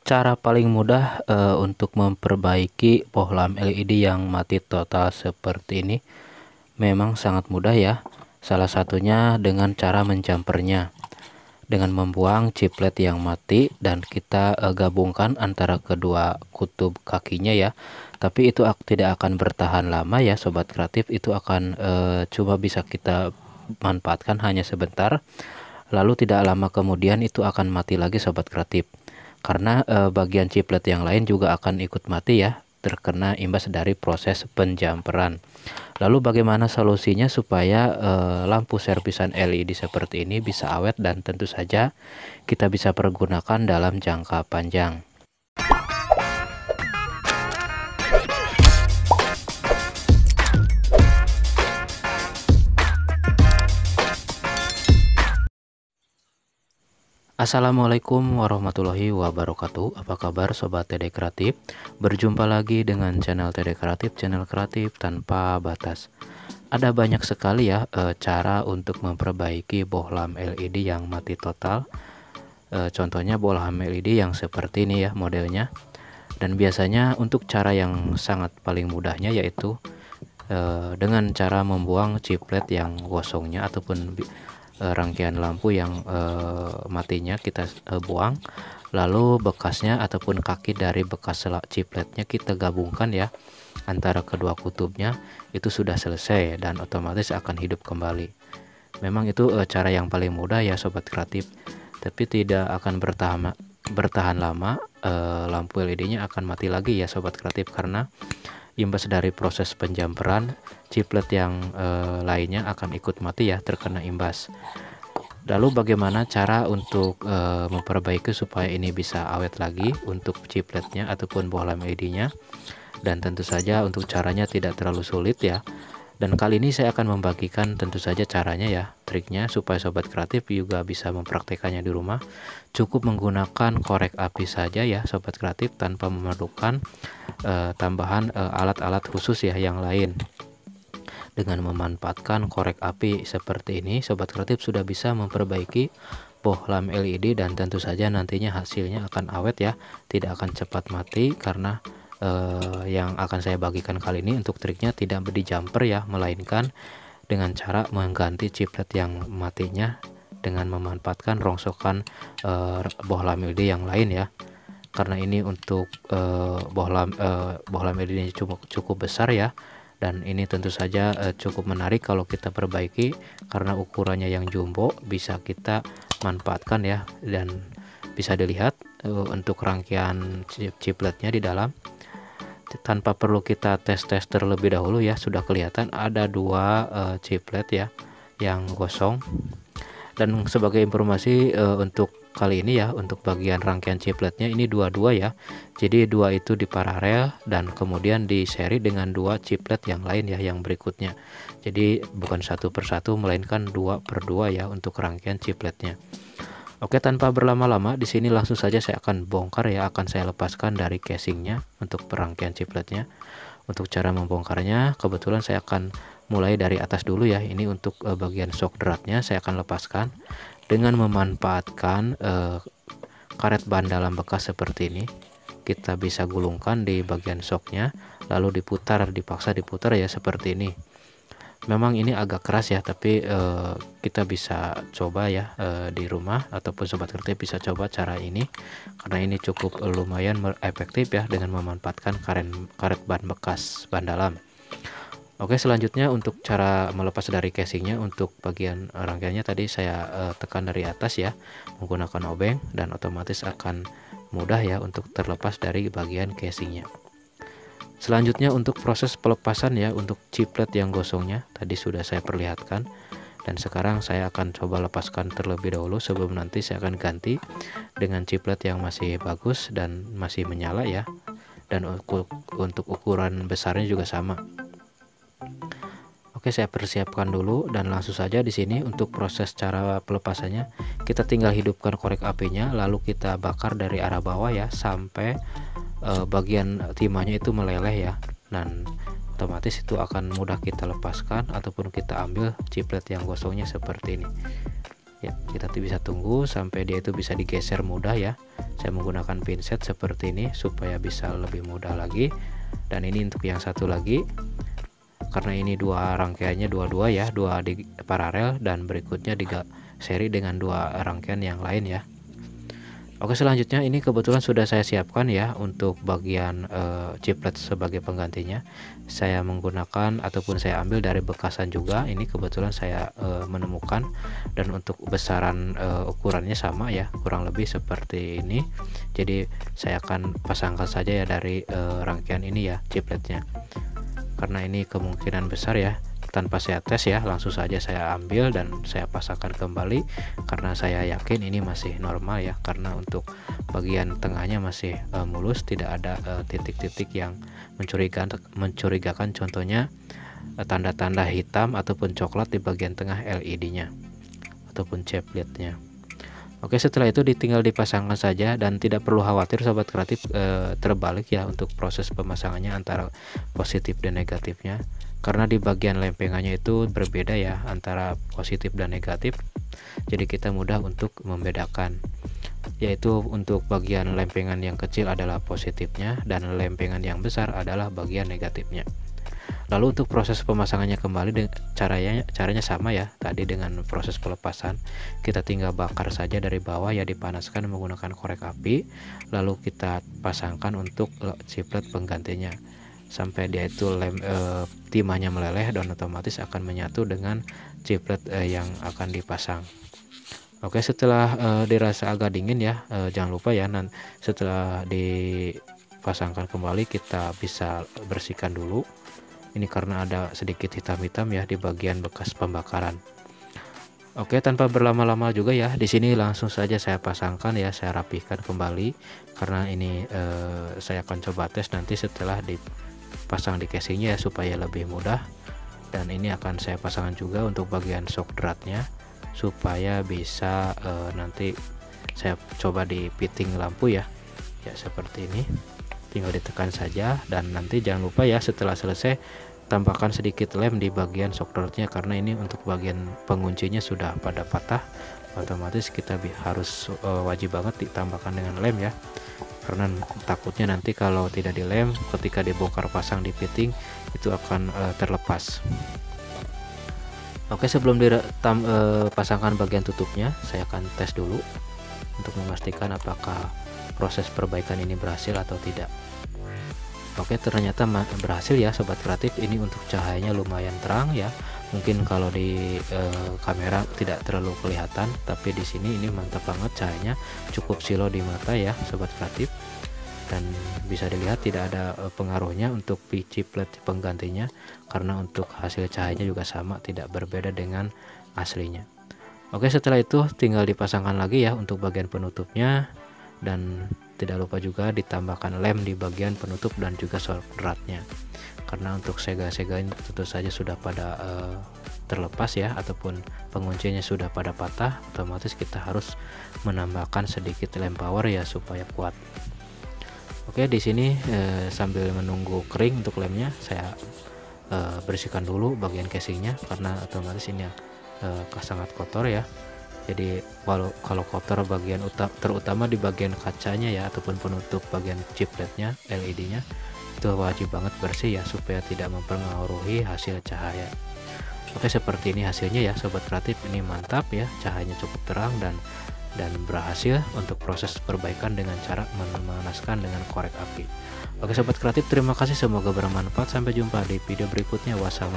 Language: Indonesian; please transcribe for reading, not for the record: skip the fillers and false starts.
Cara paling mudah untuk memperbaiki bohlam LED yang mati total seperti ini memang sangat mudah ya. Salah satunya dengan cara menjumpernya, dengan membuang chiplet yang mati dan kita gabungkan antara kedua kutub kakinya ya. Tapi itu tidak akan bertahan lama ya sobat kreatif, itu akan cuma bisa kita manfaatkan hanya sebentar, lalu tidak lama kemudian itu akan mati lagi sobat kreatif. Karena bagian chiplet yang lain juga akan ikut mati ya, terkena imbas dari proses penjamperan. Lalu bagaimana solusinya supaya lampu servisan LED seperti ini bisa awet dan tentu saja kita bisa pergunakan dalam jangka panjang. Assalamualaikum warahmatullahi wabarakatuh. Apa kabar sobat TD Kreatif? Berjumpa lagi dengan channel TD Kreatif, channel kreatif tanpa batas. Ada banyak sekali ya cara untuk memperbaiki bohlam LED yang mati total. Contohnya bohlam LED yang seperti ini ya modelnya. Dan biasanya untuk cara yang sangat paling mudahnya yaitu dengan cara membuang chiplet yang gosongnya ataupun rangkaian lampu yang matinya kita buang, lalu bekasnya ataupun kaki dari bekas chipletnya kita gabungkan ya antara kedua kutubnya, itu sudah selesai dan otomatis akan hidup kembali. Memang itu cara yang paling mudah ya sobat kreatif, tapi tidak akan bertahan lama. Lampu LED-nya akan mati lagi ya sobat kreatif, karena imbas dari proses penjamperan, chiplet yang lainnya akan ikut mati ya, terkena imbas. Lalu bagaimana cara untuk memperbaiki supaya ini bisa awet lagi untuk chipletnya ataupun bohlam LED-nya? Dan tentu saja untuk caranya tidak terlalu sulit ya. Dan kali ini saya akan membagikan tentu saja caranya ya, triknya supaya sobat kreatif juga bisa mempraktekannya di rumah. Cukup menggunakan korek api saja ya sobat kreatif, tanpa memerlukan tambahan alat-alat khusus ya yang lain. Dengan memanfaatkan korek api seperti ini, sobat kreatif sudah bisa memperbaiki bohlam LED dan tentu saja nantinya hasilnya akan awet ya, tidak akan cepat mati. Karena yang akan saya bagikan kali ini untuk triknya tidak di jumper ya, melainkan dengan cara mengganti chiplet yang matinya dengan memanfaatkan rongsokan bohlam LED yang lain ya. Karena ini untuk bohlam LED-nya cukup besar ya, dan ini tentu saja cukup menarik kalau kita perbaiki karena ukurannya yang jumbo, bisa kita manfaatkan ya. Dan bisa dilihat untuk rangkaian chipletnya di dalam, tanpa perlu kita tes terlebih dahulu ya, sudah kelihatan ada dua chiplet ya yang gosong. Dan sebagai informasi untuk kali ini ya, untuk bagian rangkaian chipletnya ini dua-dua ya, jadi dua itu di paralel dan kemudian di seri dengan dua chiplet yang lain ya yang berikutnya. Jadi bukan satu persatu melainkan dua per dua ya untuk rangkaian chipletnya. Oke, tanpa berlama-lama di sini langsung saja saya akan bongkar ya, akan saya lepaskan dari casingnya untuk perangkaian chipletnya. Untuk cara membongkarnya kebetulan saya akan mulai dari atas dulu ya. Ini untuk bagian shock dratnya saya akan lepaskan dengan memanfaatkan karet ban dalam bekas seperti ini. Kita bisa gulungkan di bagian shocknya, lalu dipaksa diputar ya seperti ini. Memang ini agak keras ya, tapi kita bisa coba ya di rumah, ataupun sobat kreatif bisa coba cara ini karena ini cukup lumayan efektif ya dengan memanfaatkan karet ban bekas ban dalam. Oke, selanjutnya untuk cara melepas dari casingnya, untuk bagian rangkaiannya tadi saya tekan dari atas ya menggunakan obeng, dan otomatis akan mudah ya untuk terlepas dari bagian casingnya. Selanjutnya untuk proses pelepasan ya, untuk chiplet yang gosongnya tadi sudah saya perlihatkan, dan sekarang saya akan coba lepaskan terlebih dahulu sebelum nanti saya akan ganti dengan chiplet yang masih bagus dan masih menyala ya, dan untuk ukuran besarnya juga sama. Oke, saya persiapkan dulu dan langsung saja di sini untuk proses cara pelepasannya, kita tinggal hidupkan korek apinya lalu kita bakar dari arah bawah ya sampai bagian timahnya itu meleleh ya, dan otomatis itu akan mudah kita lepaskan ataupun kita ambil chiplet yang gosongnya seperti ini. Ya, kita bisa tunggu sampai dia itu bisa digeser mudah ya. Saya menggunakan pinset seperti ini supaya bisa lebih mudah lagi. Dan ini untuk yang satu lagi, karena ini dua rangkaiannya dua-dua ya, dua di paralel, dan berikutnya di seri dengan dua rangkaian yang lain ya. Oke, selanjutnya ini kebetulan sudah saya siapkan ya untuk bagian chiplet sebagai penggantinya. Saya menggunakan ataupun saya ambil dari bekasan juga. Ini kebetulan saya menemukan, dan untuk besaran ukurannya sama ya, kurang lebih seperti ini. Jadi saya akan pasangkan saja ya dari rangkaian ini ya chipletnya. Karena ini kemungkinan besar ya, tanpa saya tes ya, langsung saja saya ambil dan saya pasangkan kembali karena saya yakin ini masih normal ya, karena untuk bagian tengahnya masih mulus, tidak ada titik-titik yang mencurigakan, contohnya tanda-tanda hitam ataupun coklat di bagian tengah LED-nya ataupun chipletnya. Oke, setelah itu tinggal dipasangkan saja dan tidak perlu khawatir sobat kreatif terbalik ya untuk proses pemasangannya antara positif dan negatifnya, karena di bagian lempengannya itu berbeda ya antara positif dan negatif. Jadi kita mudah untuk membedakan, yaitu untuk bagian lempengan yang kecil adalah positifnya dan lempengan yang besar adalah bagian negatifnya. Lalu untuk proses pemasangannya kembali, caranya sama ya tadi dengan proses pelepasan. Kita tinggal bakar saja dari bawah ya, dipanaskan menggunakan korek api, lalu kita pasangkan untuk chiplet penggantinya sampai dia itu timahnya meleleh dan otomatis akan menyatu dengan chiplet yang akan dipasang. Oke, setelah dirasa agak dingin ya, jangan lupa ya, setelah dipasangkan kembali kita bisa bersihkan dulu. Ini karena ada sedikit hitam-hitam ya di bagian bekas pembakaran. Oke, tanpa berlama-lama juga ya, di sini langsung saja saya pasangkan ya, saya rapihkan kembali karena ini saya akan coba tes nanti setelah dipasang di casingnya ya, supaya lebih mudah. Dan ini akan saya pasangkan juga untuk bagian shock dratnya supaya bisa nanti saya coba di fitting lampu ya. Ya, seperti ini. Tinggal ditekan saja, dan nanti jangan lupa ya setelah selesai tambahkan sedikit lem di bagian shock dratnya, karena ini untuk bagian penguncinya sudah pada patah, otomatis kita harus wajib banget ditambahkan dengan lem ya, karena takutnya nanti kalau tidak dilem ketika dibongkar pasang di fitting itu akan terlepas. Oke, sebelum pasangkan bagian tutupnya, saya akan tes dulu untuk memastikan apakah proses perbaikan ini berhasil atau tidak. Oke, ternyata berhasil ya sobat kreatif. Ini untuk cahayanya lumayan terang ya. Mungkin kalau di kamera tidak terlalu kelihatan, tapi di sini ini mantap banget, cahayanya cukup silau di mata ya sobat kreatif. Dan bisa dilihat tidak ada pengaruhnya untuk chiplet penggantinya, karena untuk hasil cahayanya juga sama, tidak berbeda dengan aslinya. Oke, setelah itu tinggal dipasangkan lagi ya untuk bagian penutupnya, dan tidak lupa juga ditambahkan lem di bagian penutup dan juga shock dratnya, karena untuk sega-sega ini tentu saja sudah pada terlepas ya, ataupun penguncinya sudah pada patah, otomatis kita harus menambahkan sedikit lem power ya supaya kuat. Oke, di sini sambil menunggu kering untuk lemnya, saya bersihkan dulu bagian casingnya karena otomatis ini sangat kotor ya. Jadi kalau kotor bagian terutama di bagian kacanya ya, ataupun penutup bagian chipletnya LED-nya, itu wajib banget bersih ya supaya tidak mempengaruhi hasil cahaya. Oke, seperti ini hasilnya ya sobat kreatif. Ini mantap ya, cahayanya cukup terang dan berhasil untuk proses perbaikan dengan cara memanaskan dengan korek api. Oke sobat kreatif, terima kasih, semoga bermanfaat. Sampai jumpa di video berikutnya. Wassalamualaikum.